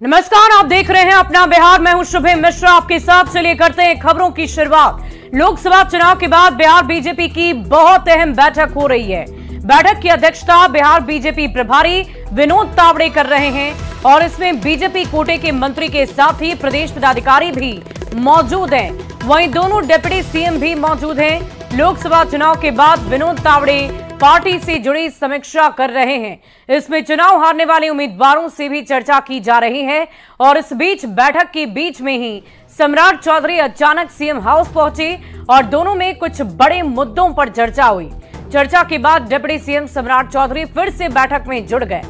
नमस्कार, आप देख रहे हैं अपना बिहार। मैं हूं शुभम मिश्रा आपके साथ। चलिए करते हैं खबरों की शुरुआत। लोकसभा चुनाव के बाद बिहार बीजेपी की बहुत अहम बैठक हो रही है। बैठक की अध्यक्षता बिहार बीजेपी प्रभारी विनोद तावड़े कर रहे हैं और इसमें बीजेपी कोटे के मंत्री के साथ ही प्रदेश पदाधिकारी भी मौजूद हैं। वहीं दोनों डिप्टी सीएम भी मौजूद हैं। लोकसभा चुनाव के बाद विनोद तावड़े पार्टी से जुड़ी समीक्षा कर रहे हैं। इसमें चुनाव हारने वाले उम्मीदवारों से भी चर्चा की जा रही है और इस बीच बैठक के बीच में ही सम्राट चौधरी अचानक सीएम हाउस पहुंचे और दोनों में कुछ बड़े मुद्दों पर चर्चा हुई। चर्चा के बाद डिप्टी सीएम सम्राट चौधरी फिर से बैठक में जुड़ गए।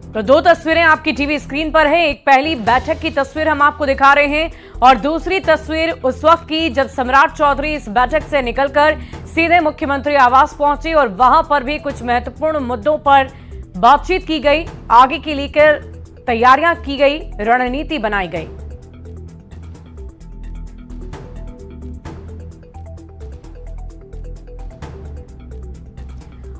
तो दो तस्वीरें आपकी टीवी स्क्रीन पर है। एक पहली बैठक की तस्वीर हम आपको दिखा रहे हैं और दूसरी तस्वीर उस वक्त की जब सम्राट चौधरी इस बैठक से निकलकर सीधे मुख्यमंत्री आवास पहुंचे और वहां पर भी कुछ महत्वपूर्ण मुद्दों पर बातचीत की गई, आगे के लेकर तैयारियां की गई, रणनीति बनाई गई।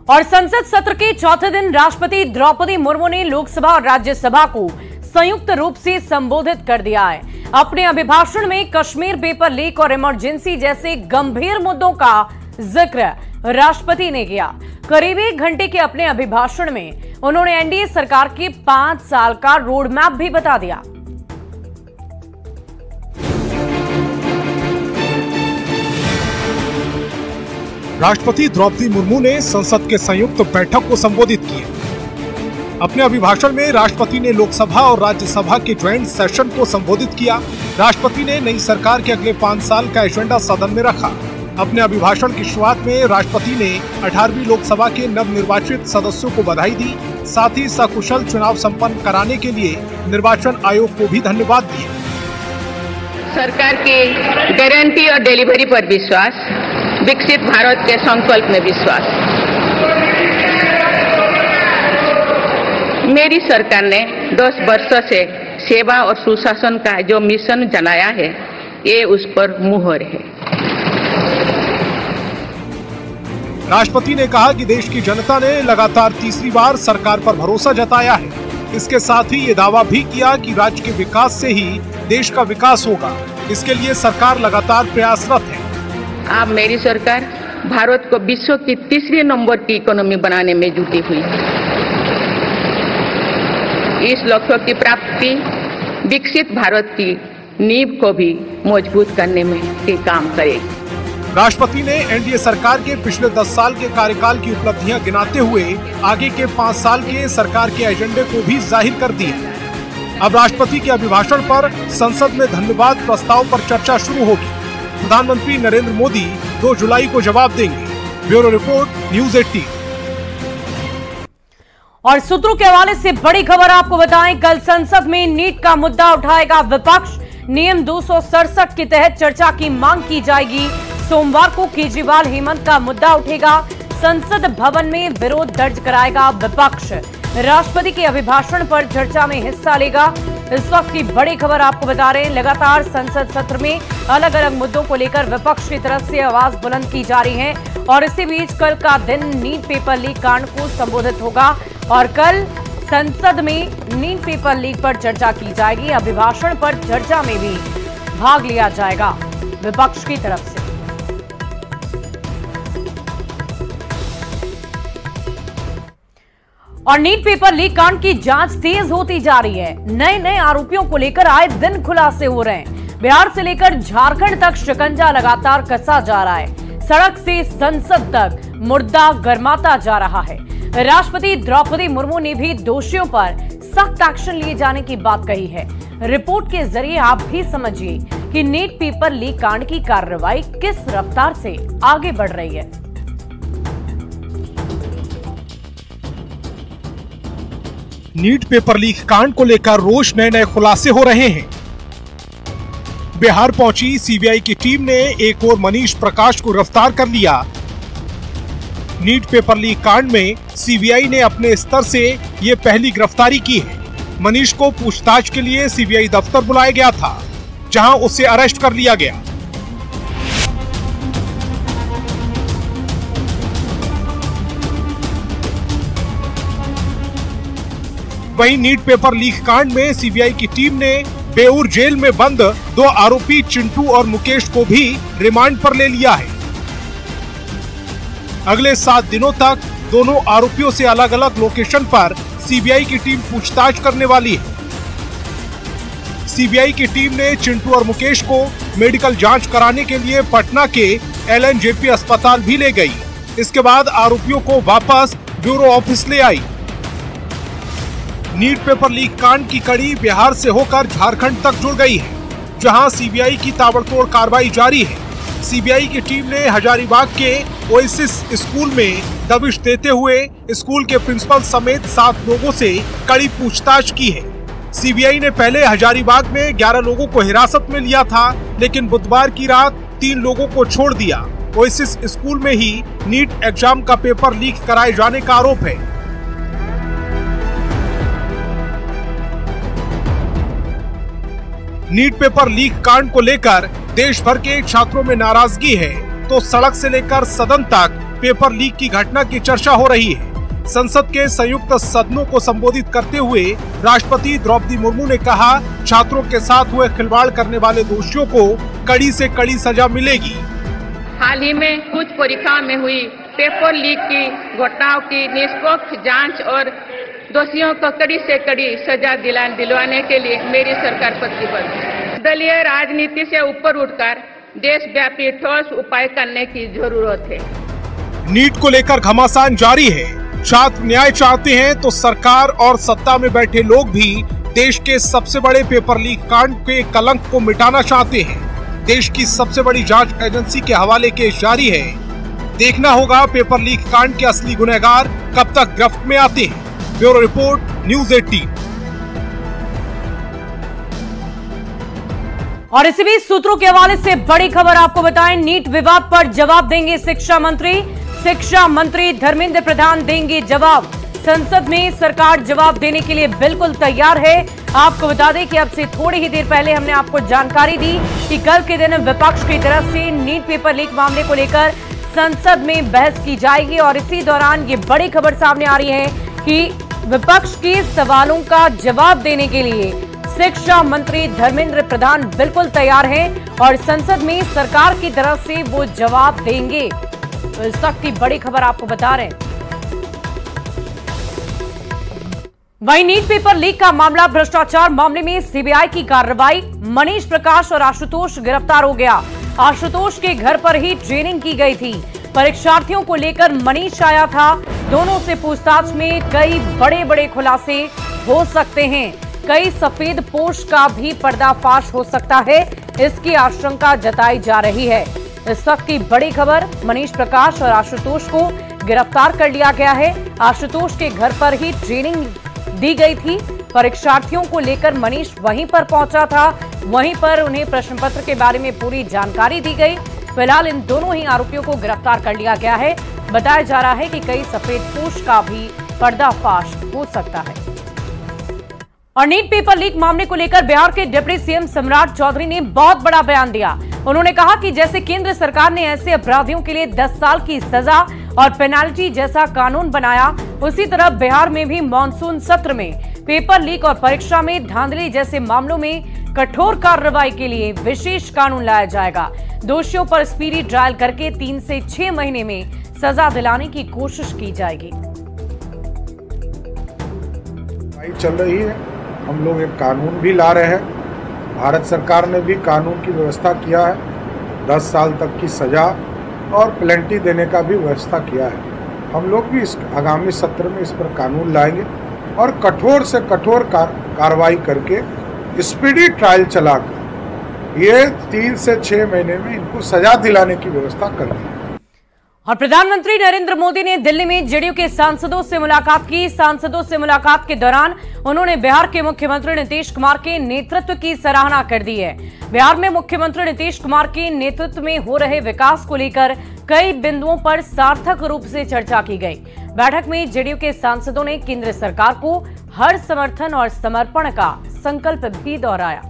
और संसद सत्र के चौथे दिन राष्ट्रपति द्रौपदी मुर्मू ने लोकसभा और राज्यसभा को संयुक्त रूप से संबोधित कर दिया है। अपने अभिभाषण में कश्मीर पेपर लीक और इमरजेंसी जैसे गंभीर मुद्दों का जिक्र राष्ट्रपति ने किया। करीब 1 घंटे के अपने अभिभाषण में उन्होंने एनडीए सरकार के 5 साल का रोड मैप भी बता दिया। राष्ट्रपति द्रौपदी मुर्मू ने संसद के संयुक्त बैठक को संबोधित किया। अपने अभिभाषण में राष्ट्रपति ने लोकसभा और राज्यसभा के ज्वाइंट सेशन को संबोधित किया। राष्ट्रपति ने नई सरकार के अगले 5 साल का एजेंडा सदन में रखा। अपने अभिभाषण की शुरुआत में राष्ट्रपति ने 18वीं लोकसभा के नवनिर्वाचित सदस्यों को बधाई दी। साथ ही सकुशल चुनाव संपन्न कराने के लिए निर्वाचन आयोग को भी धन्यवाद दिया। सरकार की गारंटी और डिलीवरी पर विश्वास, विकसित भारत के संकल्प में विश्वास। मेरी सरकार ने 10 वर्षों से सेवा और सुशासन का जो मिशन चलाया है, ये उस पर मुहर है। राष्ट्रपति ने कहा कि देश की जनता ने लगातार तीसरी बार सरकार पर भरोसा जताया है। इसके साथ ही ये दावा भी किया कि राज्य के विकास से ही देश का विकास होगा। इसके लिए सरकार लगातार प्रयासरत है। अब मेरी सरकार भारत को विश्व की 3रे नंबर की इकोनॉमी बनाने में जुटी हुई है। इस लक्ष्य की प्राप्ति विकसित भारत की नींव को भी मजबूत करने में काम करेगी। राष्ट्रपति ने एनडीए सरकार के पिछले 10 साल के कार्यकाल की उपलब्धियां गिनाते हुए आगे के 5 साल के सरकार के एजेंडे को भी जाहिर कर दिया। अब राष्ट्रपति के अभिभाषण पर संसद में धन्यवाद प्रस्ताव पर चर्चा शुरू होगी। प्रधानमंत्री नरेंद्र मोदी 2 जुलाई को जवाब देंगे। Bureau report, news 18। और सूत्रों के हवाले से बड़ी खबर आपको बताएं, कल संसद में नीट का मुद्दा उठाएगा विपक्ष। नियम 267 के तहत चर्चा की मांग की जाएगी। सोमवार को केजरीवाल हेमंत का मुद्दा उठेगा। संसद भवन में विरोध दर्ज कराएगा विपक्ष। राष्ट्रपति के अभिभाषण पर चर्चा में हिस्सा लेगा। इस वक्त की बड़ी खबर आपको बता रहे हैं, लगातार संसद सत्र में अलग अलग मुद्दों को लेकर विपक्ष की तरफ से आवाज बुलंद की जा रही है और इसी बीच कल का दिन नीट पेपर लीक कांड को संबोधित होगा और कल संसद में नीट पेपर लीक पर चर्चा की जाएगी। अभिभाषण पर चर्चा में भी भाग लिया जाएगा विपक्ष की तरफ से। और नीट पेपर लीक कांड की जांच तेज होती जा रही है। नए नए आरोपियों को लेकर आए दिन खुलासे हो रहे हैं। बिहार से लेकर झारखंड तक शिकंजा लगातार कसा जा रहा है। सड़क से संसद तक मुद्दा गरमाता जा रहा है। राष्ट्रपति द्रौपदी मुर्मू ने भी दोषियों पर सख्त एक्शन लिए जाने की बात कही है। रिपोर्ट के जरिए आप भी समझिए कि नीट पेपर लीक कांड की कार्रवाई किस रफ्तार से आगे बढ़ रही है। नीट पेपर लीक कांड को लेकर रोज नए नए खुलासे हो रहे हैं। बिहार पहुंची सीबीआई की टीम ने एक और मनीष प्रकाश को गिरफ्तार कर लिया। नीट पेपर लीक कांड में सीबीआई ने अपने स्तर से ये पहली गिरफ्तारी की है। मनीष को पूछताछ के लिए सीबीआई दफ्तर बुलाया गया था, जहां उसे अरेस्ट कर लिया गया। वहीं नीट पेपर लीक कांड में सीबीआई की टीम ने बेऊर जेल में बंद 2 आरोपी चिंटू और मुकेश को भी रिमांड पर ले लिया है। अगले 7 दिनों तक दोनों आरोपियों से अलग अलग लोकेशन पर सीबीआई की टीम पूछताछ करने वाली है। सीबीआई की टीम ने चिंटू और मुकेश को मेडिकल जांच कराने के लिए पटना के एलएनजेपी अस्पताल भी ले गई। इसके बाद आरोपियों को वापस ब्यूरो ऑफिस ले आई। नीट पेपर लीक कांड की कड़ी बिहार से होकर झारखंड तक जुड़ गई है, जहां सीबीआई की ताबड़तोड़ कार्रवाई जारी है। सीबीआई की टीम ने हजारीबाग के ओएसिस स्कूल में दबिश देते हुए स्कूल के प्रिंसिपल समेत 7 लोगों से कड़ी पूछताछ की है। सीबीआई ने पहले हजारीबाग में 11 लोगों को हिरासत में लिया था, लेकिन बुधवार की रात 3 लोगों को छोड़ दिया। ओएसिस स्कूल में ही नीट एग्जाम का पेपर लीक कराए जाने का आरोप है। नीट पेपर लीक कांड को लेकर देश भर के छात्रों में नाराजगी है, तो सड़क से लेकर सदन तक पेपर लीक की घटना की चर्चा हो रही है। संसद के संयुक्त सदनों को संबोधित करते हुए राष्ट्रपति द्रौपदी मुर्मू ने कहा, छात्रों के साथ हुए खिलवाड़ करने वाले दोषियों को कड़ी से कड़ी सजा मिलेगी। हाल ही में कुछ परीक्षाओं में हुई पेपर लीक की घटनाओं की निष्पक्ष जांच और दोषियों को कड़ी से कड़ी सजा दिलवाने के लिए मेरी सरकार प्रतिबद्ध है। दलीय राजनीति से ऊपर उठकर देशव्यापी ठोस उपाय करने की जरूरत है। नीट को लेकर घमासान जारी है। छात्र न्याय चाहते हैं तो सरकार और सत्ता में बैठे लोग भी देश के सबसे बड़े पेपर लीक कांड के कलंक को मिटाना चाहते हैं। देश की सबसे बड़ी जांच एजेंसी के हवाले केस जारी है। देखना होगा पेपर लीक कांड के असली गुनहगार कब तक गिरफ्त में आते हैं। Bureau report, news 18। और इसी बीच सूत्रों के हवाले से बड़ी खबर आपको बताएं, नीट विवाद पर जवाब देंगे शिक्षा मंत्री। शिक्षा मंत्री धर्मेंद्र प्रधान देंगे जवाब। संसद में सरकार जवाब देने के लिए बिल्कुल तैयार है। आपको बता दें कि अब से थोड़ी ही देर पहले हमने आपको जानकारी दी कि कल के दिन विपक्ष की तरफ से नीट पेपर लीक मामले को लेकर संसद में बहस की जाएगी। और इसी दौरान ये बड़ी खबर सामने आ रही है कि विपक्ष के सवालों का जवाब देने के लिए शिक्षा मंत्री धर्मेंद्र प्रधान बिल्कुल तैयार हैं और संसद में सरकार की तरफ से वो जवाब देंगे। तो इस वक्त की बड़ी खबर आपको बता रहे हैं। वहीं नीट पेपर लीक का मामला, भ्रष्टाचार मामले में सीबीआई की कार्रवाई। मनीष प्रकाश और आशुतोष गिरफ्तार हो गया। आशुतोष के घर पर ही ट्रेनिंग की गई थी। परीक्षार्थियों को लेकर मनीष आया था। दोनों से पूछताछ में कई बड़े बड़े खुलासे हो सकते हैं। कई सफेद पोश का भी पर्दाफाश हो सकता है, इसकी आशंका जताई जा रही है। इस वक्त की बड़ी खबर, मनीष प्रकाश और आशुतोष को गिरफ्तार कर लिया गया है। आशुतोष के घर पर ही ट्रेनिंग दी गई थी। परीक्षार्थियों को लेकर मनीष वहीं पर पहुंचा था। वहीं पर उन्हें प्रश्न पत्र के बारे में पूरी जानकारी दी गई। फिलहाल इन दोनों ही आरोपियों को गिरफ्तार कर लिया गया है। बताया जा रहा है कि कई सफेदपोश का भी पर्दाफाश हो सकता है। और नीट पेपर लीक मामले को लेकर बिहार के डिप्टी सीएम सम्राट चौधरी ने बहुत बड़ा बयान दिया। उन्होंने कहा कि जैसे केंद्र सरकार ने ऐसे अपराधियों के लिए 10 साल की सजा और पेनाल्टी जैसा कानून बनाया, उसी तरह बिहार में भी मॉनसून सत्र में पेपर लीक और परीक्षा में धांधली जैसे मामलों में कठोर कार्रवाई के लिए विशेष कानून लाया जाएगा। दोषियों पर स्पीडी ट्रायल करके 3 से 6 महीने में सजा दिलाने की कोशिश की जाएगी। चल रही है, हम लोग एक कानून भी ला रहे हैं। भारत सरकार ने भी कानून की व्यवस्था किया है, 10 साल तक की सजा और पेनल्टी देने का भी व्यवस्था किया है। हम लोग भी इस आगामी सत्र में इस पर कानून लाएंगे और कठोर से कठोर कार्रवाई करके स्पीडी ट्रायल चलाकर ये 3 से 6 महीने में इनको सजा दिलाने की व्यवस्था कर दी। और प्रधानमंत्री नरेंद्र मोदी ने दिल्ली में जेडीयू के सांसदों से मुलाकात की। सांसदों से मुलाकात के दौरान उन्होंने बिहार के मुख्यमंत्री नीतीश कुमार के नेतृत्व की सराहना कर दी है। बिहार में मुख्यमंत्री नीतीश कुमार के नेतृत्व में हो रहे विकास को लेकर कई बिंदुओं पर सार्थक रूप से चर्चा की गई। बैठक में जेडीयू के सांसदों ने केंद्र सरकार को हर समर्थन और समर्पण का संकल्प भी दोहराया।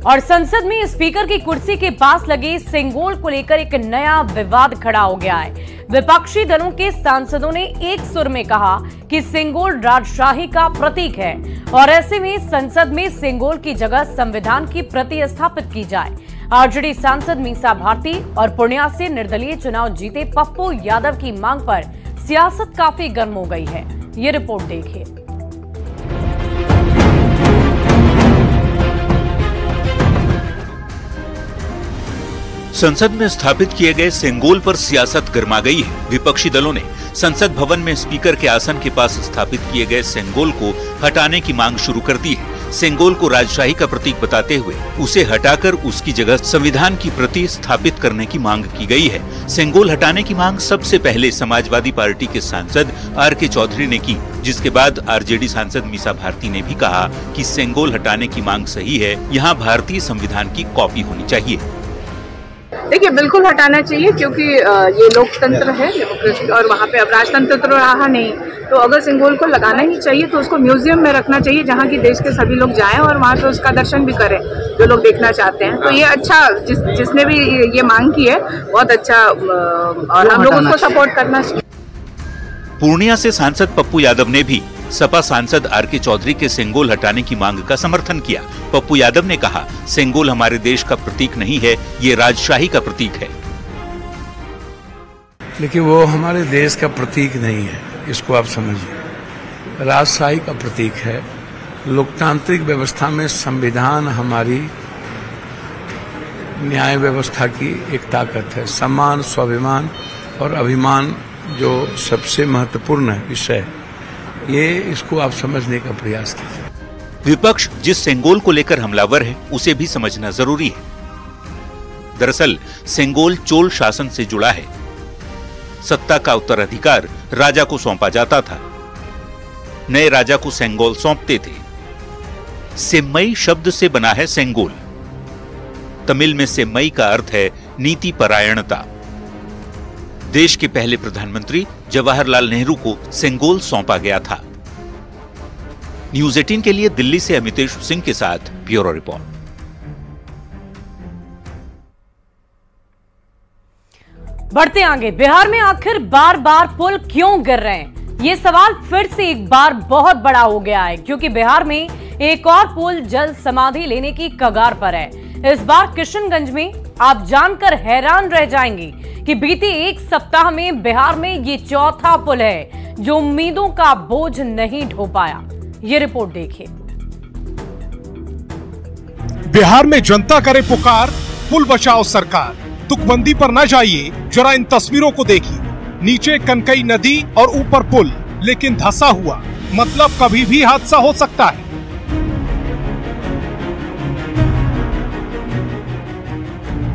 और संसद में स्पीकर की कुर्सी के पास लगे सेंगोल को लेकर एक नया विवाद खड़ा हो गया है। विपक्षी दलों के सांसदों ने एक सुर में कहा कि सेंगोल राजशाही का प्रतीक है और ऐसे में संसद में सेंगोल की जगह संविधान की प्रति स्थापित की जाए। आरजेडी सांसद मीसा भारती और पूर्णिया से निर्दलीय चुनाव जीते पप्पू यादव की मांग पर सियासत काफी गर्म हो गई है। ये रिपोर्ट देखिए। संसद में स्थापित किए गए सेंगोल पर सियासत गर्मा गई है। विपक्षी दलों ने संसद भवन में स्पीकर के आसन के पास स्थापित किए गए सेंगोल को हटाने की मांग शुरू कर दी है। सेंगोल को राजशाही का प्रतीक बताते हुए उसे हटाकर उसकी जगह संविधान की प्रति स्थापित करने की मांग की गई है। सेंगोल हटाने की मांग सबसे पहले समाजवादी पार्टी के सांसद आर.के. चौधरी ने की, जिसके बाद आरजेडी सांसद मीसा भारती ने भी कहा कि सेंगोल हटाने की मांग सही है, यहाँ भारतीय संविधान की कॉपी होनी चाहिए। देखिए, बिल्कुल हटाना चाहिए क्योंकि ये लोकतंत्र है और वहाँ पे अब राजतंत्र तो रहा नहीं, तो अगर सिंगोल को लगाना ही चाहिए तो उसको म्यूजियम में रखना चाहिए जहाँ की देश के सभी लोग जाएं और वहाँ पे उसका दर्शन भी करें जो लोग देखना चाहते हैं। तो ये अच्छा, जिसने भी ये मांग की है बहुत अच्छा और हम लोग उसको सपोर्ट करना चाहिए। पूर्णिया से सांसद पप्पू यादव ने भी सपा सांसद आर.के. चौधरी के सेंगोल हटाने की मांग का समर्थन किया। पप्पू यादव ने कहा, सेंगोल हमारे देश का प्रतीक नहीं है, ये राजशाही का प्रतीक है। लेकिन वो हमारे देश का प्रतीक नहीं है, इसको आप समझिए। राजशाही का प्रतीक है। लोकतांत्रिक व्यवस्था में संविधान हमारी न्याय व्यवस्था की एक ताकत है। सम्मान, स्वाभिमान और अभिमान जो सबसे महत्वपूर्ण विषय, ये इसको आप समझने का प्रयास कीजिए। विपक्ष जिस सेंगोल को लेकर हमलावर है उसे भी समझना जरूरी है। दरअसल सेंगोल चोल शासन से जुड़ा है। सत्ता का उत्तराधिकार राजा को सौंपा जाता था। नए राजा को सेंगोल सौंपते थे। सेम्मई शब्द से बना है सेंगोल। तमिल में सेम्मई का अर्थ है नीति परायणता। देश के पहले प्रधानमंत्री जवाहरलाल नेहरू को सेंगोल सौंपा गया था। न्यूज 18 के लिए दिल्ली से अमितेश सिंह के साथ ब्यूरो रिपोर्ट। बढ़ते आगे, बिहार में आखिर बार बार पुल क्यों गिर रहे हैं? ये सवाल फिर से एक बार बहुत बड़ा हो गया है क्योंकि बिहार में एक और पुल जल समाधि लेने की कगार पर है। इस बार किशनगंज में आप जानकर हैरान रह जाएंगे कि बीते एक सप्ताह में बिहार में ये चौथा पुल है जो उम्मीदों का बोझ नहीं ढो पाया। ये रिपोर्ट देखिए। बिहार में जनता करे पुकार, पुल बचाओ सरकार। तुकबंदी पर न जाइए, जरा इन तस्वीरों को देखिए। नीचे कनकई नदी और ऊपर पुल, लेकिन धंसा हुआ, मतलब कभी भी हादसा हो सकता है।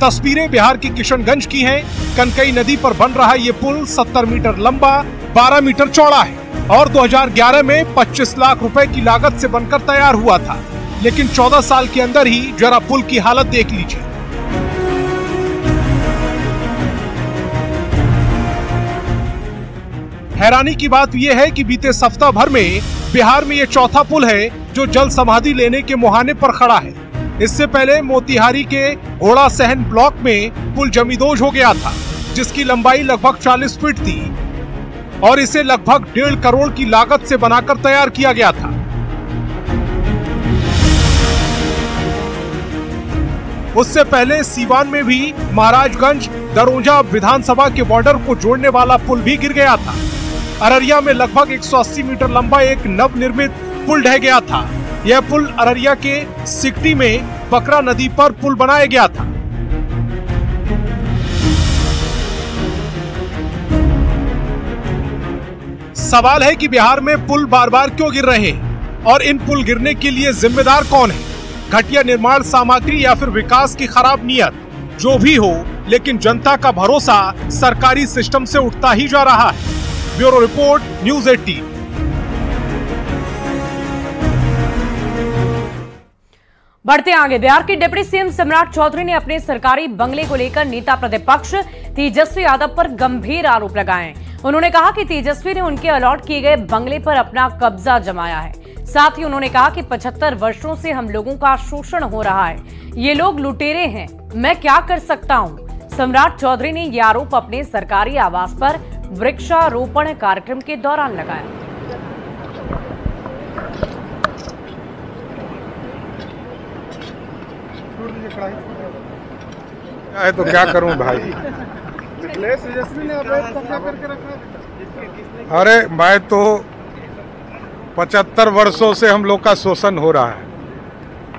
तस्वीरें बिहार की किशनगंज की हैं। कनकई नदी पर बन रहा ये पुल 70 मीटर लंबा, 12 मीटर चौड़ा है और 2011 में 25 लाख रुपए की लागत से बनकर तैयार हुआ था। लेकिन 14 साल के अंदर ही जरा पुल की हालत देख लीजिए। हैरानी की बात यह है कि बीते सप्ताह भर में बिहार में ये चौथा पुल है जो जल समाधि लेने के मुहाने पर खड़ा है। इससे पहले मोतिहारी के घोड़ा सहन ब्लॉक में पुल जमींदोज हो गया था, जिसकी लंबाई लगभग 40 फीट थी और इसे लगभग 1.5 करोड़ की लागत से बनाकर तैयार किया गया था। उससे पहले सीवान में भी महाराजगंज दरोजा विधानसभा के बॉर्डर को जोड़ने वाला पुल भी गिर गया था। अररिया में लगभग 180 मीटर लंबा एक नवनिर्मित पुल ढह गया था। यह पुल अररिया के सिकटी में बकरा नदी पर पुल बनाया गया था। सवाल है कि बिहार में पुल बार बार क्यों गिर रहे हैं और इन पुल गिरने के लिए जिम्मेदार कौन है? घटिया निर्माण सामग्री या फिर विकास की खराब नियत? जो भी हो, लेकिन जनता का भरोसा सरकारी सिस्टम से उठता ही जा रहा है। Bureau report, news 18। बढ़ते आगे, बिहार के डिप्टी सीएम सम्राट चौधरी ने अपने सरकारी बंगले को लेकर नेता प्रतिपक्ष तेजस्वी यादव पर गंभीर आरोप लगाए। उन्होंने कहा कि तेजस्वी ने उनके अलॉट किए गए बंगले पर अपना कब्जा जमाया है। साथ ही उन्होंने कहा कि 75 वर्षों से हम लोगों का शोषण हो रहा है, ये लोग लुटेरे हैं, मैं क्या कर सकता हूं। सम्राट चौधरी ने यह आरोप अपने सरकारी आवास पर वृक्षारोपण कार्यक्रम के दौरान लगाया। है तो क्या करूं भाई। अरे मैं तो 75 वर्षों से हम लोग का शोषण हो रहा है,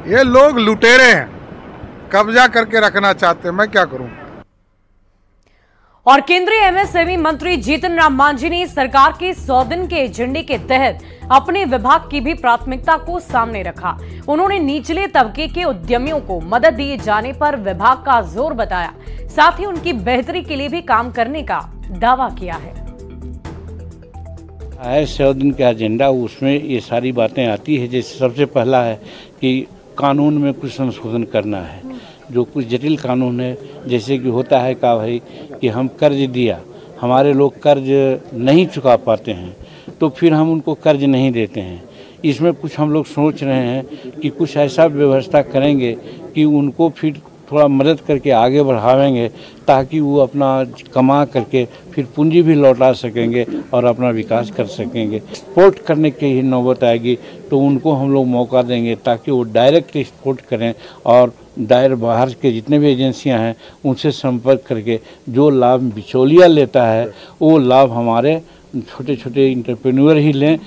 ये लोग लुटेरे हैं, कब्जा करके रखना चाहते हैं, मैं क्या करूं। और केंद्रीय एमएसएमई मंत्री जीतन राम मांझी ने सरकार के 100 दिन के एजेंडे के तहत अपने विभाग की भी प्राथमिकता को सामने रखा। उन्होंने निचले तबके के उद्यमियों को मदद दिए जाने पर विभाग का जोर बताया, साथ ही उनकी बेहतरी के लिए भी काम करने का दावा किया है। 100 दिन का एजेंडा, उसमें ये सारी बातें आती है। जैसे सबसे पहला है कि कानून में कुछ संशोधन करना है, जो कुछ जटिल कानून है, जैसे कि होता है का भाई कि हम कर्ज दिया, हमारे लोग कर्ज नहीं चुका पाते हैं तो फिर हम उनको कर्ज नहीं देते हैं। इसमें कुछ हम लोग सोच रहे हैं कि कुछ ऐसा व्यवस्था करेंगे कि उनको फिर थोड़ा मदद करके आगे बढ़ावेंगे, ताकि वो अपना कमा करके फिर पूंजी भी लौटा सकेंगे और अपना विकास कर सकेंगे। एक्सपोर्ट करने की ही नौबत आएगी तो उनको हम लोग मौका देंगे ताकि वो डायरेक्ट एक्सपोर्ट करें और बाहर के जितने भी एजेंसियां हैं उनसे संपर्क करके जो लाभ बिचौलिया लेता है वो लाभ हमारे छोटे छोटे एंटरप्रेन्योर ही लें।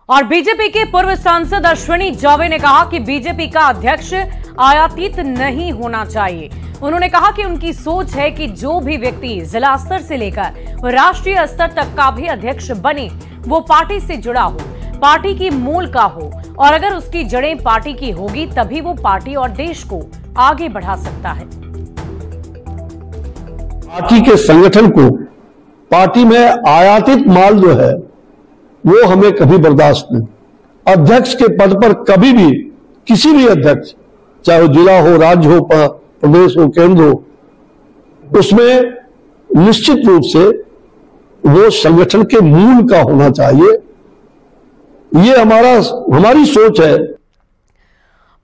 और बीजेपी के पूर्व सांसद अश्विनी चौबे ने कहा कि बीजेपी का अध्यक्ष आयातित नहीं होना चाहिए। उन्होंने कहा कि उनकी सोच है कि जो भी व्यक्ति जिला स्तर से लेकर राष्ट्रीय स्तर तक का भी अध्यक्ष बने वो पार्टी से जुड़ा हो, पार्टी की मूल का हो, और अगर उसकी जड़ें पार्टी की होगी तभी वो पार्टी और देश को आगे बढ़ा सकता है। पार्टी के संगठन को पार्टी में आयातित माल जो है वो हमें कभी बर्दाश्त नहीं। अध्यक्ष के पद पर कभी भी किसी भी अध्यक्ष, चाहे वो जिला हो, राज्य हो, प्रदेश हो, केंद्र हो, उसमें निश्चित रूप से वो संगठन के मूल का होना चाहिए। ये हमारी सोच है।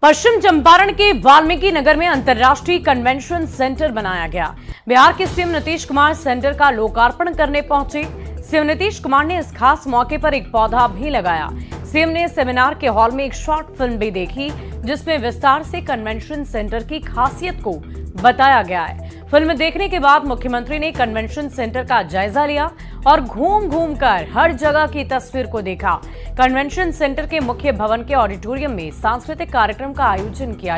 पश्चिम चंपारण के वाल्मीकि नगर में अंतर्राष्ट्रीय कन्वेंशन सेंटर बनाया गया। बिहार के सीएम नीतीश कुमार सेंटर का लोकार्पण करने पहुंचे। सीएम नीतीश कुमार ने इस खास मौके पर एक पौधा भी लगाया। सीएम ने सेमिनार के हॉल में एक शॉर्ट फिल्म भी देखी जिसमें विस्तार से कन्वेंशन सेंटर की खासियत को बताया गया है। फिल्म देखने के बाद मुख्यमंत्री ने कन्वेंशन सेंटर का जायजा लिया और घूम घूम कर हर जगह की तस्वीर को देखा। कन्वेंशन सेंटर के मुख्य भवन के ऑडिटोरियम में सांस्कृतिक कार्यक्रम का आयोजन किया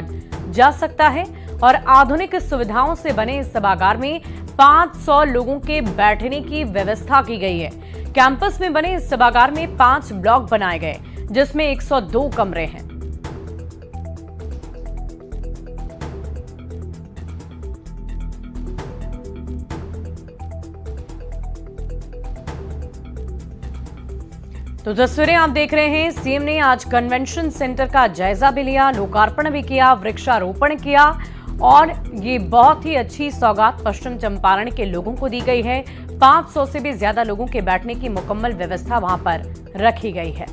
जा सकता है और आधुनिक सुविधाओं से बने इस सभागार में 500 लोगों के बैठने की व्यवस्था की गई है। कैंपस में बने इस सभागार में 5 ब्लॉक बनाए गए जिसमें 102 कमरे हैं। तो तस्वीरें आप देख रहे हैं। सीएम ने आज कन्वेंशन सेंटर का जायजा भी लिया, लोकार्पण भी किया, वृक्षारोपण किया और ये बहुत ही अच्छी सौगात पश्चिम चंपारण के लोगों को दी गई है। 500 से भी ज्यादा लोगों के बैठने की मुकम्मल व्यवस्था वहां पर रखी गई है।